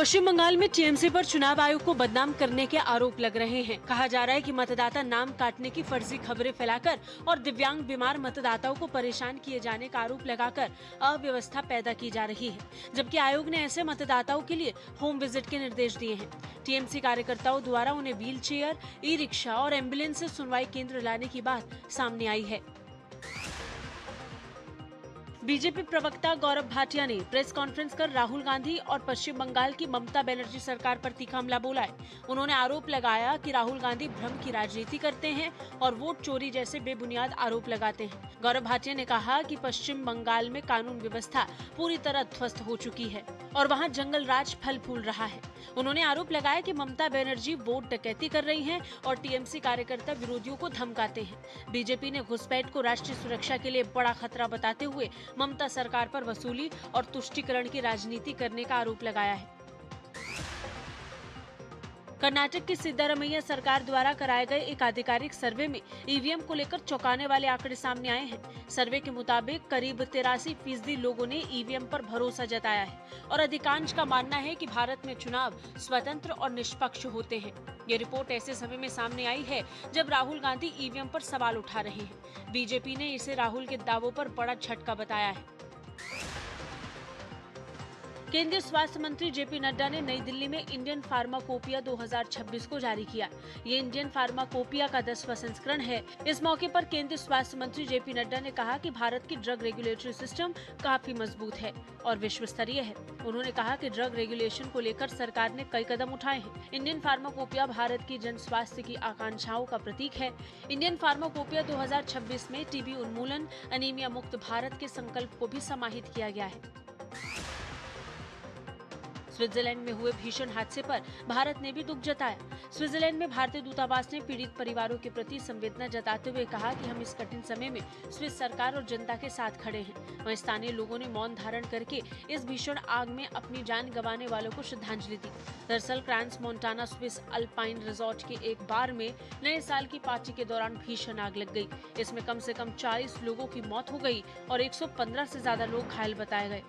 पश्चिम बंगाल में टीएमसी पर चुनाव आयोग को बदनाम करने के आरोप लग रहे हैं। कहा जा रहा है कि मतदाता नाम काटने की फर्जी खबरें फैलाकर और दिव्यांग बीमार मतदाताओं को परेशान किए जाने का आरोप लगाकर अव्यवस्था पैदा की जा रही है, जबकि आयोग ने ऐसे मतदाताओं के लिए होम विजिट के निर्देश दिए हैं। टीएमसी कार्यकर्ताओं द्वारा उन्हें व्हील चेयर, ई रिक्शा और एम्बुलेंस से सुनवाई केंद्र लाने की बात सामने आई है। बीजेपी प्रवक्ता गौरव भाटिया ने प्रेस कॉन्फ्रेंस कर राहुल गांधी और पश्चिम बंगाल की ममता बनर्जी सरकार पर तीखा हमला बोला है। उन्होंने आरोप लगाया कि राहुल गांधी भ्रम की राजनीति करते हैं और वोट चोरी जैसे बेबुनियाद आरोप लगाते हैं। गौरव भाटिया ने कहा कि पश्चिम बंगाल में कानून व्यवस्था पूरी तरह ध्वस्त हो चुकी है और वहां जंगल राज फल फूल रहा है। उन्होंने आरोप लगाया कि ममता बनर्जी वोट डकैती कर रही हैं और टीएमसी कार्यकर्ता विरोधियों को धमकाते हैं। बीजेपी ने घुसपैठ को राष्ट्रीय सुरक्षा के लिए बड़ा खतरा बताते हुए ममता सरकार पर वसूली और तुष्टीकरण की राजनीति करने का आरोप लगाया है। कर्नाटक की सिद्धारमैया सरकार द्वारा कराए गए एक आधिकारिक सर्वे में ईवीएम को लेकर चौंकाने वाले आंकड़े सामने आए हैं। सर्वे के मुताबिक करीब 83% लोगों ने ईवीएम पर भरोसा जताया है और अधिकांश का मानना है कि भारत में चुनाव स्वतंत्र और निष्पक्ष होते हैं। ये रिपोर्ट ऐसे समय में सामने आई है जब राहुल गांधी ईवीएम पर सवाल उठा रहे हैं। बीजेपी ने इसे राहुल के दावों पर बड़ा झटका बताया है। केंद्रीय स्वास्थ्य मंत्री जेपी नड्डा ने नई दिल्ली में इंडियन फार्माकोपिया 2026 को जारी किया। ये इंडियन फार्माकोपिया का 10वां संस्करण है। इस मौके पर केंद्रीय स्वास्थ्य मंत्री जेपी नड्डा ने कहा कि भारत की ड्रग रेगुलेटरी सिस्टम काफी मजबूत है और विश्व स्तरीय है। उन्होंने कहा कि ड्रग रेगुलेशन को लेकर सरकार ने कई कदम उठाए हैं। इंडियन फार्माकोपिया भारत की जन स्वास्थ्य की आकांक्षाओं का प्रतीक है। इंडियन फार्माकोपिया 2026 में टीबी उन्मूलन, अनीमिया मुक्त भारत के संकल्प को भी समाहित किया गया है। स्विट्जरलैंड में हुए भीषण हादसे पर भारत ने भी दुख जताया। स्विट्जरलैंड में भारतीय दूतावास ने पीड़ित परिवारों के प्रति संवेदना जताते हुए कहा कि हम इस कठिन समय में स्विस सरकार और जनता के साथ खड़े हैं। वहीं स्थानीय लोगों ने मौन धारण करके इस भीषण आग में अपनी जान गंवाने वालों को श्रद्धांजलि दी। दरअसल cross Montana Swiss alpine resort के एक बार में नए साल की पार्टी के दौरान भीषण आग लग गई। इसमें कम से कम 40 लोगों की मौत हो गई और 115 से ज्यादा लोग घायल बताए गए।